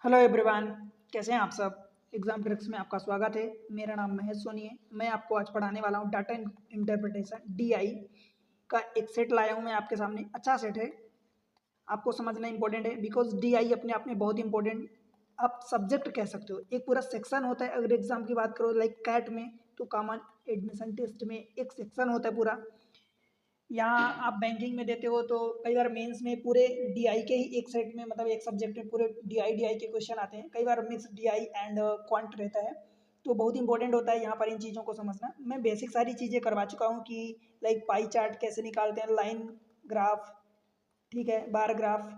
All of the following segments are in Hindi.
हेलो एवरीवन, कैसे हैं आप सब। एग्जाम ट्रिक्स में आपका स्वागत है। मेरा नाम महेश सोनी है। मैं आपको आज पढ़ाने वाला हूँ डाटा इंटरप्रिटेशन डीआई का एक सेट लाया हूँ मैं आपके सामने। अच्छा सेट है, आपको समझना इंपॉर्टेंट है बिकॉज डीआई अपने आप में बहुत इंपॉर्टेंट आप सब्जेक्ट कह सकते हो। एक पूरा सेक्शन होता है। अगर एग्जाम की बात करो लाइक कैट में तो कॉमन एडमिशन टेस्ट में एक सेक्शन होता है पूरा। यहाँ आप बैंकिंग में देते हो तो कई बार मेंस में पूरे डीआई के ही एक सेट में मतलब एक सब्जेक्ट में पूरे डीआई के क्वेश्चन आते हैं। कई बार मिक्स डीआई एंड क्वांट रहता है, तो बहुत इंपॉर्टेंट होता है यहाँ पर इन चीज़ों को समझना। मैं बेसिक सारी चीज़ें करवा चुका हूँ कि लाइक पाई चार्ट कैसे निकालते हैं, लाइन ग्राफ, ठीक है, बार ग्राफ,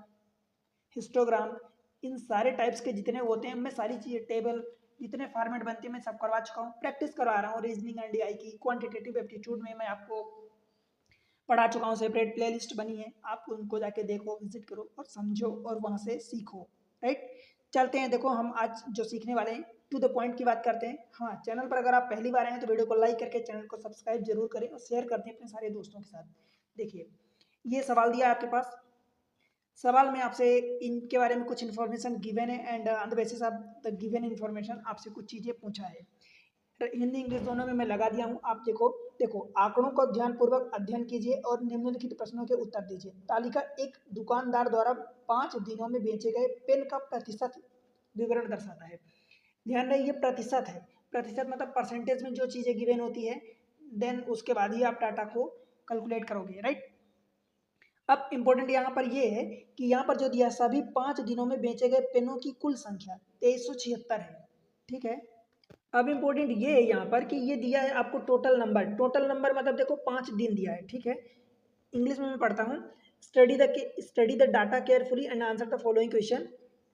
हिस्टोग्राम, इन सारे टाइप्स के जितने होते हैं मैं सारी चीज़ें टेबल जितने फॉर्मेट बनते हैं मैं सब करवा चुका हूँ। प्रैक्टिस करवा रहा हूँ रीजनिंग एंड डीआई की। क्वांटिटेटिव एप्टीट्यूड में मैं आपको पढ़ा चुका हूँ, सेपरेट प्लेलिस्ट बनी है, आप उनको जाके देखो, विजिट करो और समझो और वहाँ से सीखो। राइट, चलते हैं। देखो हम आज जो सीखने वाले हैं टू द पॉइंट की बात करते हैं। हाँ, चैनल पर अगर आप पहली बार आए हैं तो वीडियो को लाइक करके चैनल को सब्सक्राइब जरूर करें और शेयर कर दें अपने सारे दोस्तों के साथ। देखिए, ये सवाल दिया है आपके पास। सवाल में आपसे इनके बारे में कुछ इन्फॉर्मेशन गिवन है and on the basis of the given information आपसे कुछ चीज़ें पूछा है। हिंदी इंग्लिश दोनों में मैं लगा दिया हूँ। आप देखो देखो आंकड़ों को ध्यानपूर्वक अध्ययन कीजिए और निम्नलिखित प्रश्नों के उत्तर दीजिए। तालिका एक दुकानदार द्वारा 5 दिनों में बेचे गए पेन का प्रतिशत विवरण दर्शाता है। ध्यान रहे ये प्रतिशत है। प्रतिशत मतलब परसेंटेज में जो चीज़ें गिवन होती है, देन उसके बाद ही आप डाटा को कैलकुलेट करोगे। राइट, अब इम्पोर्टेंट यहाँ पर ये है कि यहाँ पर जो दिया सभी 5 दिनों में बेचे गए पेनों की कुल संख्या 2376 है। ठीक है, अब इम्पोर्टेंट ये है यहाँ पर कि ये दिया है आपको टोटल नंबर। टोटल नंबर मतलब देखो 5 दिन दिया है। ठीक है, इंग्लिश में मैं पढ़ता हूँ। Study the data carefully and answer the following question,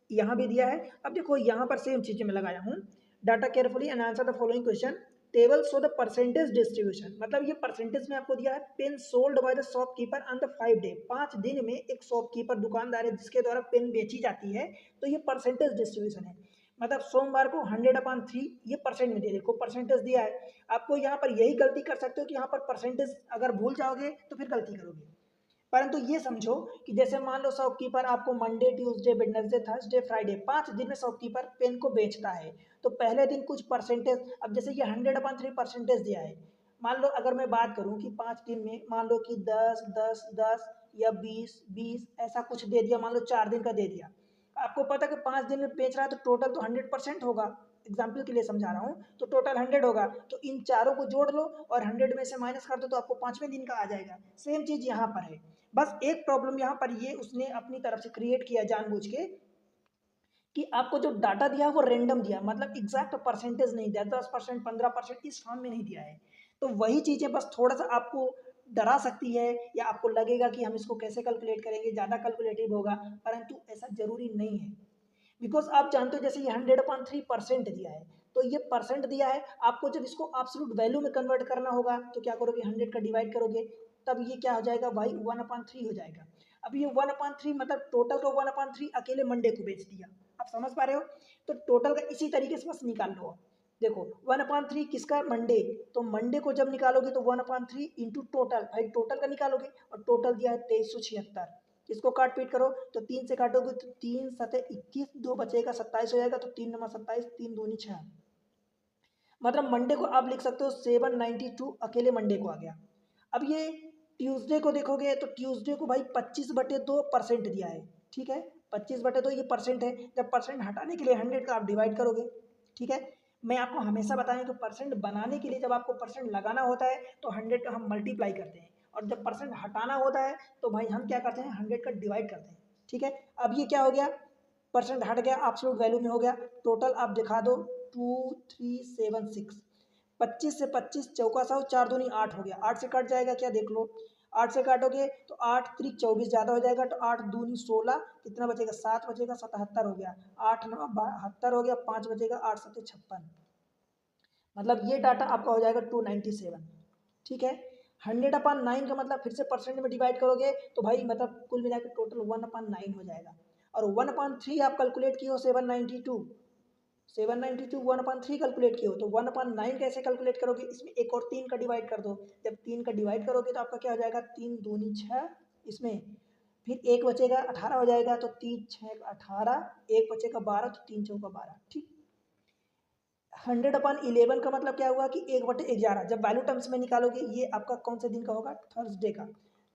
यहाँ भी दिया है। अब देखो यहाँ पर सेम चीज़ें मैं लगाया हूँ। Data carefully and answer the following question, table show the percentage distribution, मतलब ये परसेंटेज में आपको दिया है pen sold by the shopkeeper on the 5 day. 5 दिन में एक शॉपकीपर दुकानदार है जिसके द्वारा पेन बेची जाती है, तो ये परसेंटेज डिस्ट्रीब्यूशन है। मतलब सोमवार को 100/3 ये परसेंट में दे, देखो परसेंटेज दिया है। आपको यहाँ पर यही गलती कर सकते हो कि यहाँ पर परसेंटेज अगर भूल जाओगे तो फिर गलती करोगे। परंतु ये समझो कि जैसे मान लो शॉपकीपर आपको Monday Tuesday Wednesday Thursday Friday 5 दिन में शॉपकीपर पेन को बेचता है, तो पहले दिन कुछ परसेंटेज, अब जैसे ये 100/3 परसेंटेज दिया है। मान लो अगर मैं बात करूं कि 5 दिन में मान लो कि 10 10 10 या 20 20 ऐसा कुछ दे दिया, मान लो 4 दिन का दे दिया। आपको पता कि 5 दिन में बेच रहा है तो टोटल तो 100% होगा। एग्जाम्पल के लिए समझा रहा हूँ, तो टोटल 100 होगा। तो इन चारों को जोड़ लो और 100 में से माइनस कर दो तो आपको 5वें दिन का आ जाएगा। सेम चीज यहाँ पर है। बस एक प्रॉब्लम यहाँ पर ये उसने अपनी तरफ से क्रिएट किया जानबूझ के कि आपको जो डाटा दिया है वो रेंडम दिया, मतलब एग्जैक्ट परसेंटेज नहीं दिया, 10% 15% इस फॉर्म में नहीं दिया है। तो वही चीज़ें बस थोड़ा सा आपको डरा सकती है या आपको लगेगा कि हम इसको कैसे कैलकुलेट करेंगे, ज़्यादा कैलकुलेटिव होगा, परंतु ऐसा जरूरी नहीं है। बिकॉज आप जानते हो जैसे ये 100/3% दिया है, तो ये परसेंट दिया है। आपको जब इसको एब्सोल्यूट वैल्यू में कन्वर्ट करना होगा तो क्या करोगे, 100 का डिवाइड करोगे, तब ये क्या हो जाएगा भाई 1/3 हो जाएगा। अब ये 1/3 मतलब टोटल का 1/3 अकेले मंडे को बेच दिया। आप समझ पा रहे हो, तो टोटल का इसी तरीके से बस निकाल लो। देखो 1/3 किसका, मंडे, तो मंडे को जब निकालोगे तो 1/3 इंटू टोटल, भाई टोटल का निकालोगे और टोटल दिया है 2376। इसको काट पीट करो तो 3 से काटोगे तो 3 सते 21, 2 बचेगा 27 हो जाएगा, तो 3×27 3 दूनी 6। मतलब मंडे को आप लिख सकते हो 792 अकेले मंडे को आ गया। अब ये ट्यूसडे को देखोगे तो ट्यूसडे को भाई 25/2% दिया है। ठीक है, 25/2 ये परसेंट है। जब परसेंट हटाने के लिए 100 का आप डिवाइड करोगे। ठीक है, मैं आपको हमेशा बताएं कि परसेंट बनाने के लिए जब आपको परसेंट लगाना होता है तो 100 का हम मल्टीप्लाई करते हैं, और जब परसेंट हटाना होता है तो भाई हम क्या करते हैं, 100 का डिवाइड करते हैं। ठीक है, अब ये क्या हो गया, परसेंट हट गया, एब्सोल्यूट वैल्यू में हो गया। टोटल आप दिखा दो 2376। 25 से 25 चौका 100, 4 दूनी 8 हो गया। 8 से कट जाएगा क्या, देख लो। 8 से काटोगे तो 8 3 24 ज़्यादा हो जाएगा, तो 8 दूनी 16, कितना बचेगा, 7 बचेगा, 77 हो गया। 8 9 72 हो गया, 5 बचेगा, 8 7 56। मतलब ये डाटा आपका हो जाएगा 297। ठीक है, 100/9 का मतलब फिर से परसेंट में डिवाइड करोगे तो भाई मतलब कुल मिला के टोटल 1/9 हो जाएगा। और 1/3 आप कैलकुलेट किए हो 792, 792 1/3 कैलकुलेट किए हो, तो 1/9 कैसे कैलकुलेट करोगे, इसमें एक और 3 का डिवाइड कर दो। जब 3 का डिवाइड करोगे तो आपका क्या हो जाएगा, 3 दूनी 6, इसमें फिर एक बचेगा 18 हो जाएगा, तो 3 6 18, एक बचेगा 12, तो 3 चौका 12। ठीक, 100/11 का मतलब क्या हुआ कि 1/11। जब वैल्यू टर्म्स में निकालोगे, ये आपका कौन से दिन का होगा, थर्सडे का।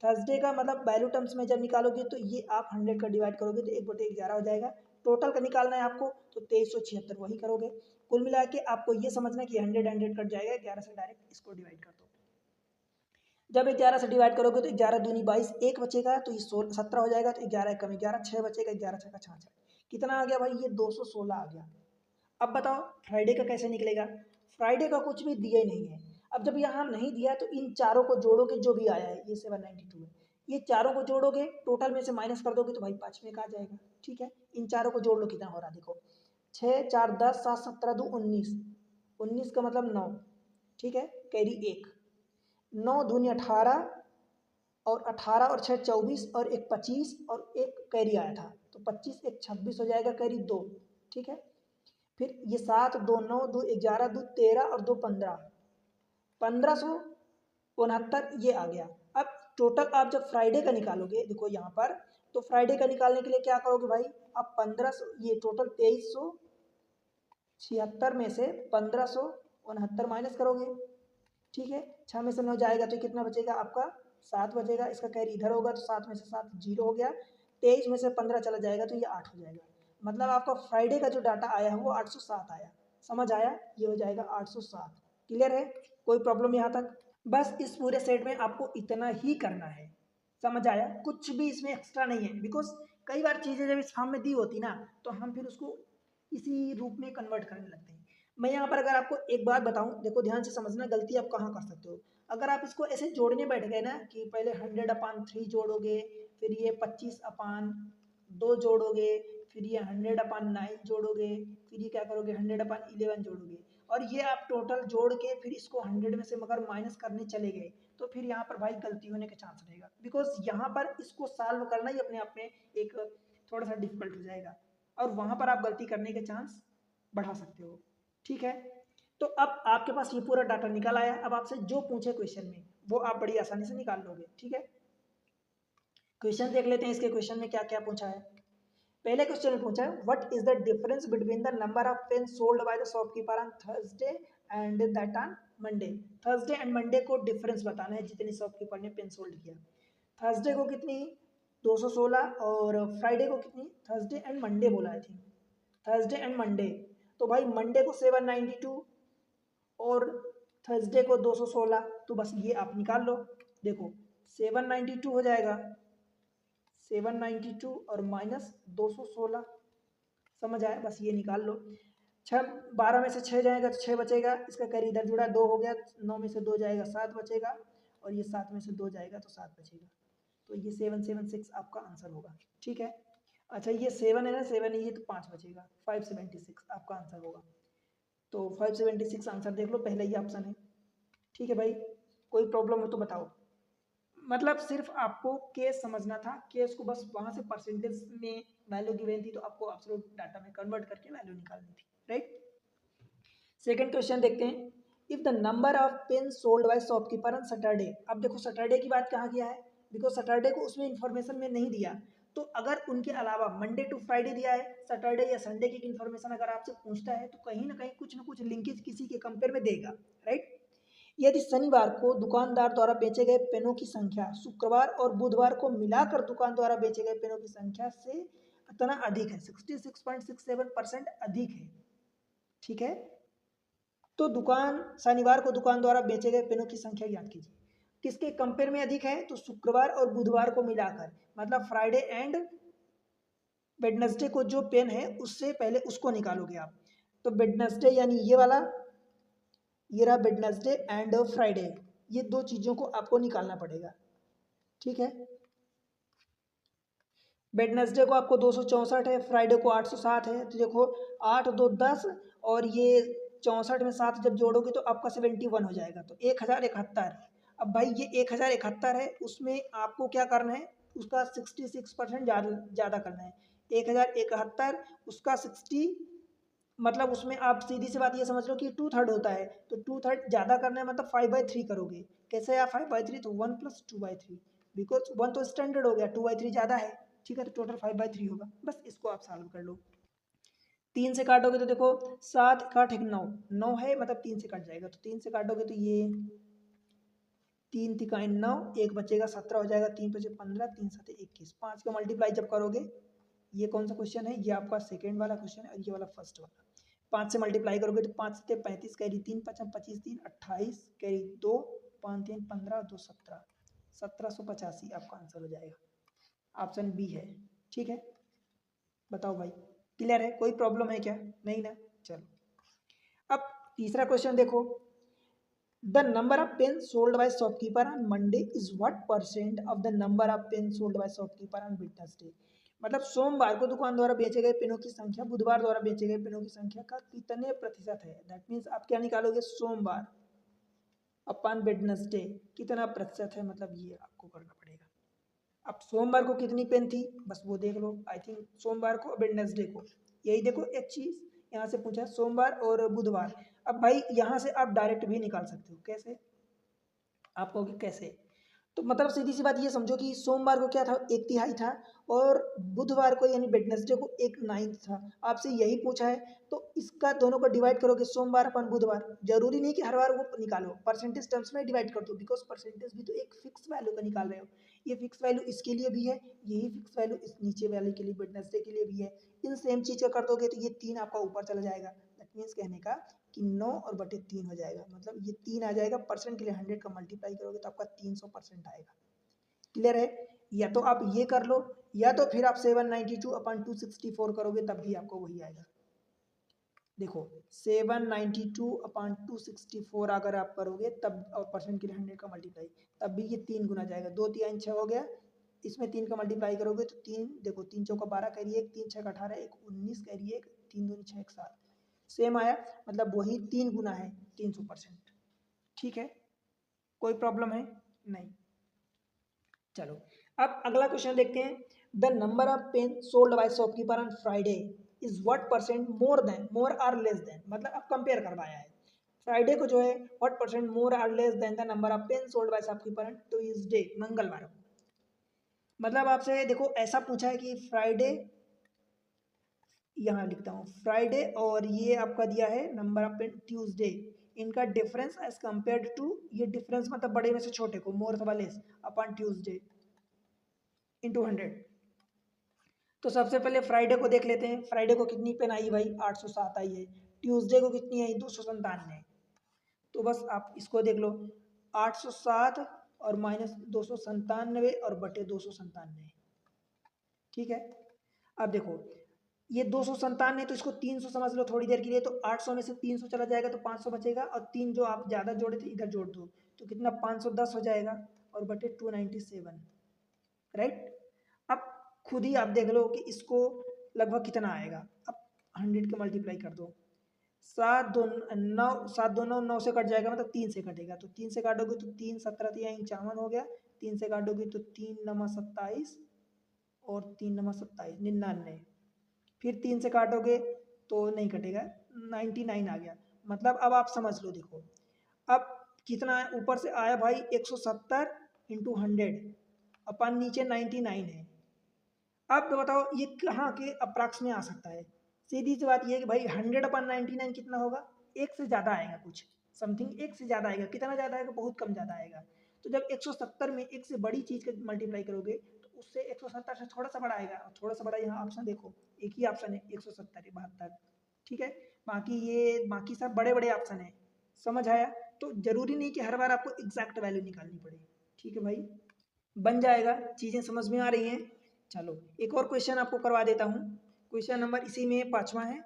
थर्सडे का मतलब वैल्यू टर्म्स में जब निकालोगे तो ये आप 100 का डिवाइड करोगे तो 1/11 हो जाएगा। टोटल का निकालना है आपको, तो 2376 वही करोगे। कुल मिला के आपको ये समझना कि 100 कट जाएगा, 11 से डायरेक्ट इसको डिवाइड कर दो। जब 11 से डिवाइड करोगे तो 11 दूनी 22, एक बचेगा तो ये 17 हो जाएगा, तो 11 कम 11, 6 बचेगा, 11 6 का 66। कितना आ गया भाई, ये 216 आ गया। अब बताओ फ्राइडे का कैसे निकलेगा। फ्राइडे का कुछ भी दिया ही नहीं है। अब जब यहाँ नहीं दिया तो इन चारों को जोड़ोगे, जो भी आया है, ये 792 है, ये चारों को जोड़ोगे, टोटल में से माइनस कर दोगे तो भाई 5 में का आ जाएगा। ठीक है, इन चारों को जोड़ लो, कितना हो रहा देखो, 6 4 10 7 17 2 19, 19 का मतलब 9। ठीक है, कैरी 1, 9 दूनी 18, और 18 और 6 24, और एक 25, और एक कैरी आया था, तो 25 एक 26 हो जाएगा, कैरी 2। ठीक है, फिर ये 7 2 9 2 11 2 13 और 2 15, 1569 ये आ गया। अब टोटल आप जब फ्राइडे का निकालोगे, देखो यहाँ पर, तो फ्राइडे का निकालने के लिए क्या करोगे भाई, आप 1500, ये टोटल 2376 में से 1569 माइनस करोगे। ठीक है, 6 में से 9 जाएगा तो कितना बचेगा आपका, 7 बचेगा। इसका कैरी इधर होगा तो 7 में से 7 जीरो हो गया। 23 में से 15 चला जाएगा तो ये 8 हो जाएगा। मतलब आपका फ्राइडे का जो डाटा आया है वो 807 आया। समझ आया, ये हो जाएगा 807। क्लियर है, कोई प्रॉब्लम यहाँ तक। बस इस पूरे सेट में आपको इतना ही करना है। समझ आया, कुछ भी इसमें एक्स्ट्रा नहीं है। बिकॉज कई बार चीज़ें जब इस फॉर्म में दी होती ना, तो हम फिर उसको इसी रूप में कन्वर्ट करने लगते हैं। मैं यहाँ पर अगर आपको एक बात बताऊँ, देखो ध्यान से समझना, गलती आप कहाँ कर सकते हो। अगर आप इसको ऐसे जोड़ने बैठ गए ना कि पहले 100/3 जोड़ोगे, फिर ये 25/2 जोड़ोगे, फिर ये 100/9 जोड़ोगे, फिर ये क्या करोगे 100/11 जोड़ोगे, और ये आप टोटल जोड़ के फिर इसको 100 में से मगर माइनस करने चले गए, तो फिर यहाँ पर भाई गलती होने के चांस रहेगा। बिकॉज यहाँ पर इसको सॉल्व करना ही अपने आप में एक थोड़ा सा डिफिकल्ट हो जाएगा, और वहाँ पर आप गलती करने के चांस बढ़ा सकते हो। ठीक है, तो अब आपके पास ये पूरा डाटा निकल आया। अब आपसे जो पूछे क्वेश्चन में वो आप बड़ी आसानी से निकाल लोगे। ठीक है, क्वेश्चन देख लेते हैं। इसके क्वेश्चन में क्या क्या पूछा है। पहले क्वेश्चन में पूछा है, what is the difference between the number of pen sold by the shopkeeper on Thursday and that on Monday. Thursday and Monday को डिफरेंस बताना है, जितनी शॉपकीपर ने पेन सोल्ड किया। थर्सडे को कितनी, 216, और फ्राइडे को कितनी, थर्सडे एंड मंडे बोला है थी, थर्सडे एंड मंडे। तो भाई मंडे को 792 और थर्सडे को 216, तो बस ये आप निकाल लो। देखो 792 हो जाएगा, 792 और माइनस 216। समझ आया, बस ये निकाल लो। 12 में से 6 जाएगा तो 6 बचेगा, इसका कैरी इधर जुड़ा 2 हो गया, 9 में से 2 जाएगा 7 बचेगा, और ये 7 में से 2 जाएगा तो 7 बचेगा। तो ये 776 आपका आंसर होगा। ठीक है, अच्छा ये 7 है ना, 7 है ये, तो 5 बचेगा, 576 आपका आंसर होगा। तो 576 आंसर देख लो, पहले ही ऑप्शन है। ठीक है भाई, कोई प्रॉब्लम हो तो बताओ। मतलब सिर्फ आपको केस समझना था, केस को बस वहां से परसेंटेज में वैल्यू गिवन थी, तो आपको एब्सोल्यूट डाटा में कन्वर्ट करके वैल्यू निकालनी थी, राइट। सेकंड क्वेश्चन देखते हैं, if the number of pen sold by shopkeeper on Saturday. अब देखो सैटरडे की बात कहाँ किया है, बिकॉज सैटरडे को उसमें इन्फॉर्मेशन में नहीं दिया, तो अगर उनके अलावा मंडे टू फ्राइडे दिया है, सैटरडे या संडे की इन्फॉर्मेशन अगर आपसे पूछता है, तो कहीं ना कहीं कुछ ना कुछ लिंकेज किसी के कंपेयर में देगा, राइट। यदि शनिवार को दुकानदार द्वारा बेचे गए पेनों की संख्या शुक्रवार और बुधवार को मिलाकर दुकान द्वारा बेचे गए पेनों की संख्या से इतना अधिक है, 66.67% अधिक है। ठीक है, तो दुकान शनिवार को दुकान द्वारा बेचे गए पेनों की संख्या ज्ञात कीजिए। किसके कंपेयर में अधिक है, तो शुक्रवार और बुधवार को मिलाकर, मतलब फ्राइडे एंड वेडनेसडे को जो पेन है उससे पहले उसको निकालोगे आप। तो वेडनेसडे यानी ये वाला, ये रहा वेडनेसडे एंड फ्राइडे, ये दो चीजों को आपको निकालना पड़ेगा। ठीक है, वेडनेसडे को आपको 264 है, फ्राइडे को 807 है, तो देखो 8 2 10, और ये 64 में 7 जब जोड़ोगे तो आपका 71 हो जाएगा, तो 1071। अब भाई ये 1071 है, उसमें आपको क्या करना है, उसका 66% ज़्यादा करना है। 1071 उसका 60, मतलब उसमें आप सीधी सी बात ये समझ लो कि 2/3 होता है, तो 2/3 ज़्यादा करना है, मतलब 5/3 करोगे। कैसे यार 5/3, तो 1 + 2/3, बिकॉज 1 तो स्टैंडर्ड हो गया, 2/3 ज़्यादा है, ठीक है, तो टोटल 5/3 होगा। बस इसको आप सॉल्व कर लो। 3 से काटोगे तो देखो 7 काट 1 9, 9 है मतलब 3 से कट जाएगा, तो 3 से काटोगे तो ये 3 तिकाई 9, एक बचेगा 17 हो जाएगा, 3 बचे 15, 3 7 21, 5 का मल्टीप्लाई जब करोगे, ये कौन सा क्वेश्चन है, ये आपका सेकेंड वाला क्वेश्चन है और ये वाला फर्स्ट वाला। 5 से मल्टीप्लाई करोगे तो 5 से 35, कैरी 3 5 25 3 28, कैरी 2 5 3 15 2 17, 1785 आपका आंसर हो जाएगा। ऑप्शन बी है, ठीक है। बताओ भाई, क्लियर है, कोई प्रॉब्लम है क्या, नहीं ना। चलो अब तीसरा क्वेश्चन देखो, the number of pen sold by shopkeeper on Monday is what percent of the number of pen sold by shopkeeper on Wednesday. मतलब सोमवार को दुकान द्वारा बेचे गए पेनों की संख्या बुधवार द्वारा बेचे गए पेनों की संख्या का कितने प्रतिशत है। दैट मीन्स आप क्या निकालोगे, सोमवार अपॉन वेडनेसडे कितना प्रतिशत है, मतलब ये आपको करना पड़ेगा। अब सोमवार को कितनी पेन थी, बस वो देख लो। आई थिंक सोमवार को वेडनेसडे को, यही देखो एक चीज यहाँ से पूछा, सोमवार और बुधवार। अब भाई यहाँ से आप डायरेक्ट भी निकाल सकते हो, कैसे, आप कहोगे कैसे, तो मतलब सीधी सी बात ये समझो कि सोमवार को क्या था, 1/3 था, और बुधवार को यानी वेडनेसडे को 1/9 था। आपसे यही पूछा है, तो इसका दोनों को डिवाइड करोगे, सोमवार अपन बुधवार, जरूरी नहीं कि हर बार वो निकालो, परसेंटेज टर्म्स में डिवाइड कर दो, बिकॉज परसेंटेज भी तो एक फिक्स वैल्यू का निकाल रहे हो। ये फिक्स वैल्यू इसके लिए भी है, यही फिक्स वैल्यू इस नीचे वाले के लिए वेडनेसडे के लिए भी है। इन सेम चीज का कर दोगे तो ये 3 आपका ऊपर चला जाएगा। दैट मीन्स कहने का कि 9 और बटे 3 हो जाएगा, मतलब ये 3 आ जाएगा। परसेंट के लिए 100 का मल्टीप्लाई करोगे तो आपका 300% आएगा। क्लियर है, या तो आप ये कर लो, या तो फिर आप 792/264 करोगे तब भी आपको वही आएगा। देखो 792/264 अगर आप करोगे तब, और परसेंट के लिए 100 का मल्टीप्लाई, तब भी ये 3 गुना जाएगा। 2 3 6 हो गया, इसमें 3 का मल्टीप्लाई करोगे तो 3, देखो 3 चौका 12 कैरी 1, 3 6 18 1 19 कैरी 1, 3 2 6 1 7, सेम आया, मतलब वही 3 गुना है 300%। ठीक है, कोई प्रॉब्लम है नहीं। चलो अब अगला क्वेश्चन देखते हैं, the number of pen sold by shopkeeper on Friday is what percent more than, more or less than, मतलब अब कंपेयर करवाया है फ्राइडे को जो है, what percent more or less than the number of pen sold by shopkeeper on Tuesday, मंगलवार को। मतलब आपसे देखो ऐसा पूछा है कि फ्राइडे, यहाँ लिखता हूँ फ्राइडे, और ये आपका दिया है नंबर ऑफ पेन ट्यूसडे, इनका डिफरेंस एज कंपेयर्ड टू, ये डिफरेंस मतलब बड़े में से छोटे को, मोर अथवा लेस अपॉन ट्यूसडे इंटू 100। तो सबसे पहले फ्राइडे को देख लेते हैं, फ्राइडे को कितनी पेन आई भाई, 807 आई है। ट्यूसडे को कितनी आई, 297। तो बस आप इसको देख लो, 807 और माइनस 297 और बटे 297, ठीक है। अब देखो ये 297, तो इसको 300 समझ लो थोड़ी देर के लिए, तो 800 में से 300 चला जाएगा तो 500 बचेगा, और 3 जो आप ज़्यादा जोड़े थे इधर जोड़ दो, तो कितना 510 हो जाएगा, और बटे 297, राइट। अब खुद ही आप देख लो कि इसको लगभग कितना आएगा। अब 100 के मल्टीप्लाई कर दो, 7 2 9 से कट जाएगा, मतलब 3 से कटेगा, तो 3 से काटोगे तो 3 17 53 हो गया, 3 से काटोगे तो 3 9 27, और 3 9 27 99, फिर 3 से काटोगे तो नहीं कटेगा, 99 आ गया। मतलब अब आप समझ लो, देखो अब कितना ऊपर से आया भाई, 170 इंटू 100 अपन नीचे 99 है। अब बताओ ये कहाँ के अप्रॉक्स में आ सकता है। सीधी सी बात ये है कि भाई 100/99 कितना होगा, एक से ज़्यादा आएगा, कुछ समथिंग एक से ज़्यादा आएगा। कितना ज़्यादा आएगा, बहुत कम ज़्यादा आएगा। तो जब 170 में एक से बड़ी चीज़ का मल्टीप्लाई करोगे तो उससे 170 से थोड़ा सा बड़ा आएगा, और थोड़ा सा बड़ा यहाँ ऑप्शन देखो, एक ही ऑप्शन है 170 72, ठीक है। बाकी सब बड़े बड़े ऑप्शन है, समझ आया। तो जरूरी नहीं कि हर बार आपको एग्जैक्ट वैल्यू निकालनी पड़े, ठीक है भाई, बन जाएगा, चीज़ें समझ में आ रही हैं। चलो एक और क्वेश्चन आपको करवा देता हूँ, क्वेश्चन नंबर इसी में 5वां है,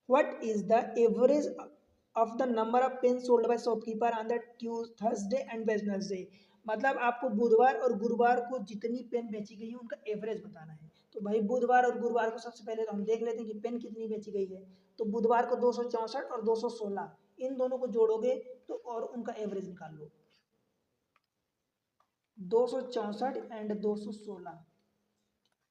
what is the average of the number of pen sold by shopkeeper on the Thursday and Wednesday. मतलब आपको बुधवार और गुरुवार को जितनी पेन बेची गई है उनका एवरेज बताना है। तो भाई बुधवार और गुरुवार को सबसे पहले तो हम देख लेते हैं कि पेन कितनी बेची गई है। तो बुधवार को 264 और 216, इन दोनों को जोड़ोगे तो और उनका एवरेज निकाल लो, 264 एंड 216,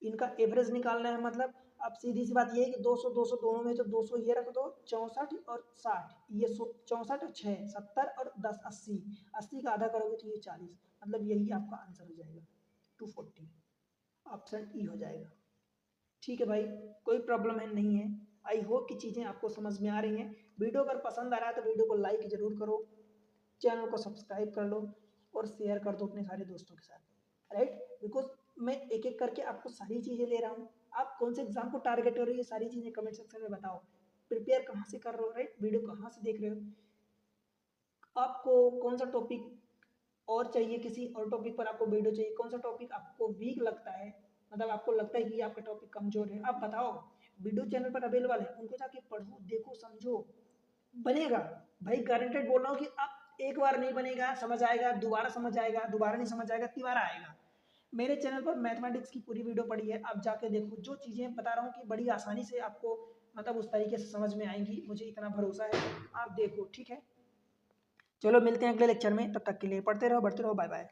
इनका एवरेज निकालना है। मतलब अब सीधी सी बात ये है कि 200 200 दोनों में, तो 200 ये रख दो, 64 और 60, ये 64 और 6 70 और 10 80, 80 का आधा करोगे तो ये 40, मतलब यही आपका आंसर हो जाएगा 240, ऑप्शन ई हो जाएगा। ठीक है भाई, कोई प्रॉब्लम है नहीं है। आई होप कि चीज़ें आपको समझ में आ रही हैं। वीडियो अगर पसंद आ रहा है तो वीडियो को लाइक जरूर करो, चैनल को सब्सक्राइब कर लो और शेयर कर दो अपने सारे दोस्तों के साथ, राइट। बिकॉज मैं एक एक करके आपको सारी चीज़ें ले रहा हूँ। आप कौन से एग्जाम को टारगेट हो रही है, सारी चीज़ें कमेंट सेक्शन में बताओ। प्रिपेयर कहाँ से कर रहे हो, राइट, वीडियो कहाँ से देख रहे हो, आपको कौन सा टॉपिक और चाहिए, किसी और टॉपिक पर आपको वीडियो चाहिए, कौन सा टॉपिक आपको वीक लगता है, मतलब आपको लगता है कि आपका टॉपिक कमजोर है, आप बताओ। वीडियो चैनल पर अवेलेबल है, उनको जाके पढ़ो, देखो, समझो, बनेगा। भाई गारंटेड बोल रहा हूँ कि आप एक बार नहीं बनेगा, समझ आएगा, दोबारा समझ आएगा, दोबारा नहीं समझ आएगा, तिबारा आएगा। मेरे चैनल पर मैथमेटिक्स की पूरी वीडियो पड़ी है, आप जाके देखो, जो चीज़ें बता रहा हूँ कि बड़ी आसानी से आपको मतलब उस तरीके से समझ में आएंगी, मुझे इतना भरोसा है। आप देखो, ठीक है। चलो मिलते हैं अगले लेक्चर में, तब तक के लिए पढ़ते रहो, बढ़ते रहो, बाय बाय।